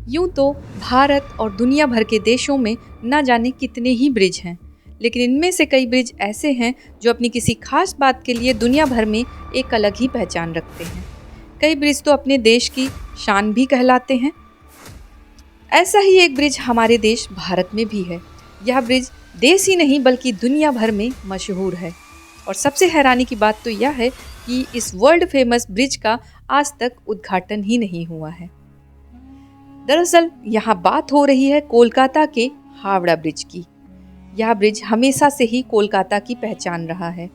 यूं तो भारत और दुनिया भर के देशों में न जाने कितने ही ब्रिज हैं, लेकिन इनमें से कई ब्रिज ऐसे हैं जो अपनी किसी खास बात के लिए दुनिया भर में एक अलग ही पहचान रखते हैं। कई ब्रिज तो अपने देश की शान भी कहलाते हैं। ऐसा ही एक ब्रिज हमारे देश भारत में भी है। यह ब्रिज देश ही नहीं बल्कि दुनिया भर में मशहूर है। और सबसे हैरानी की बात तो यह है कि इस वर्ल्ड फेमस ब्रिज का आज तक उद्घाटन ही नहीं हुआ है। दरअसल यहाँ बात हो रही है कोलकाता के हावड़ा ब्रिज की। यह ब्रिज हमेशा से ही कोलकाता की पहचान रहा है।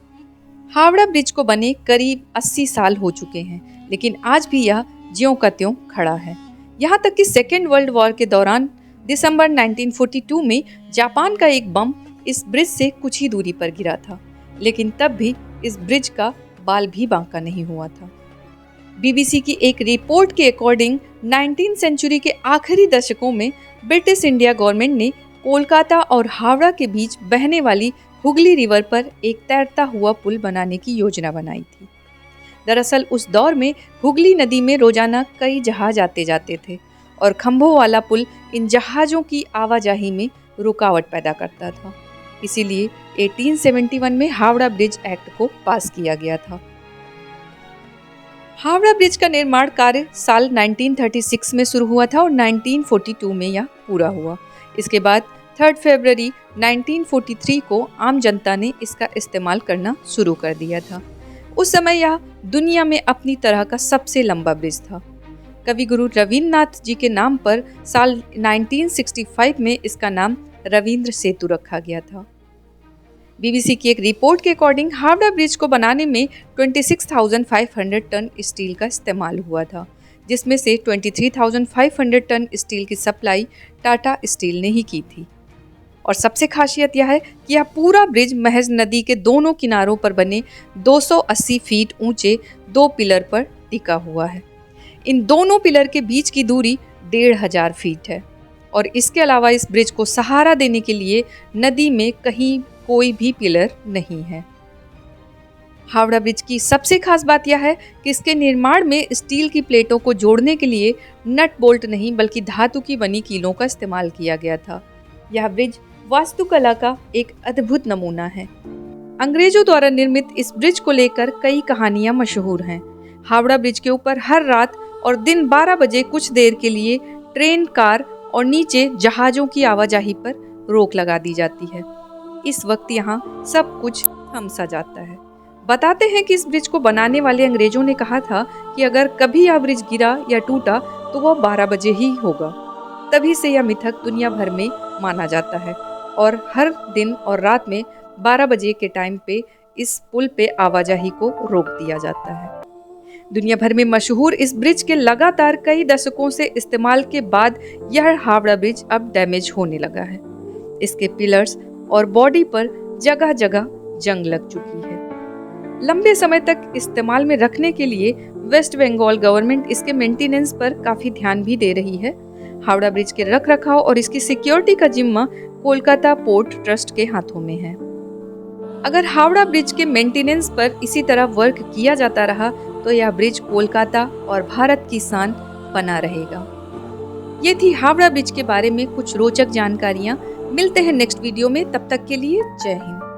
हावड़ा ब्रिज को बने करीब 80 साल हो चुके हैं, लेकिन आज भी यह ज्यों का त्यों खड़ा है। यहाँ तक कि सेकेंड वर्ल्ड वॉर के दौरान दिसंबर 1942 में जापान का एक बम इस ब्रिज से कुछ ही दूरी पर गिरा था, लेकिन तब भी इस ब्रिज का बाल भी बांका नहीं हुआ था। बीबीसी की एक रिपोर्ट के अकॉर्डिंग 19वीं सेंचुरी के आखिरी दशकों में ब्रिटिश इंडिया गवर्नमेंट ने कोलकाता और हावड़ा के बीच बहने वाली हुगली रिवर पर एक तैरता हुआ पुल बनाने की योजना बनाई थी। दरअसल उस दौर में हुगली नदी में रोजाना कई जहाज आते जाते थे और खंभों वाला पुल इन जहाज़ों की आवाजाही में रुकावट पैदा करता था। इसीलिए 1871 में हावड़ा ब्रिज एक्ट को पास किया गया था। हावड़ा ब्रिज का निर्माण कार्य साल 1936 में शुरू हुआ था और 1942 में यह पूरा हुआ। इसके बाद 3 फरवरी 1943 को आम जनता ने इसका इस्तेमाल करना शुरू कर दिया था। उस समय यह दुनिया में अपनी तरह का सबसे लंबा ब्रिज था। कवि गुरु रविन्द्रनाथ जी के नाम पर साल 1965 में इसका नाम रविंद्र सेतु रखा गया था। बीबीसी की एक रिपोर्ट के अकॉर्डिंग हावड़ा ब्रिज को बनाने में 26,500 टन स्टील का इस्तेमाल हुआ था, जिसमें से 23,500 टन स्टील की सप्लाई टाटा स्टील ने ही की थी। और सबसे खासियत यह है कि यह पूरा ब्रिज महज नदी के दोनों किनारों पर बने 280 फीट ऊंचे 2 पिलर पर टिका हुआ है। इन दोनों पिलर के बीच की दूरी 1,500 फीट है और इसके अलावा इस ब्रिज को सहारा देने के लिए नदी में कहीं कोई भी पिलर नहीं है। हावड़ा ब्रिज की सबसे खास बात यह है कि इसके निर्माण में स्टील की प्लेटों को जोड़ने के लिए नट बोल्ट नहीं बल्कि धातु की बनी कीलों का इस्तेमाल किया गया था। यह ब्रिज वास्तुकला का एक अद्भुत नमूना है। अंग्रेजों द्वारा निर्मित इस ब्रिज को लेकर कई कहानियां मशहूर हैं। हावड़ा ब्रिज के ऊपर हर रात और दिन 12 बजे कुछ देर के लिए ट्रेन, कार और नीचे जहाजों की आवाजाही पर रोक लगा दी जाती है। इस वक्त यहाँ सब कुछ थम सा जाता है। बताते हैं कि इस ब्रिज को बनाने वाले अंग्रेजों ने कहा था कि अगर कभी यह ब्रिज गिरा या टूटा तो वह 12 बजे ही होगा। तभी से यह मिथक दुनिया भर में माना जाता है और हर दिन और रात में 12 बजे के टाइम पे इस पुल पे आवाजाही को रोक दिया जाता है। दुनिया भर में मशहूर इस ब्रिज के लगातार कई दशकों से इस्तेमाल के बाद यह हावड़ा ब्रिज अब डैमेज होने लगा है। इसके पिलर्स और बॉडी पर जगह जगह जंग लग चुकी है। लंबे समय तक इस्तेमाल में रखने के लिए वेस्ट बंगाल गवर्नमेंट इसके मेंटेनेंस पर काफी ध्यान भी दे रही है। हावड़ा ब्रिज के रखरखाव और इसकी सिक्योरिटी का जिम्मा कोलकाता पोर्ट ट्रस्ट के हाथों में है। अगर हावड़ा ब्रिज के मेंटेनेंस पर इसी तरह वर्क किया जाता रहा तो यह ब्रिज कोलकाता और भारत की शान बना रहेगा। ये थी हावड़ा ब्रिज के बारे में कुछ रोचक जानकारियां। मिलते हैं नेक्स्ट वीडियो में, तब तक के लिए जय हिंद।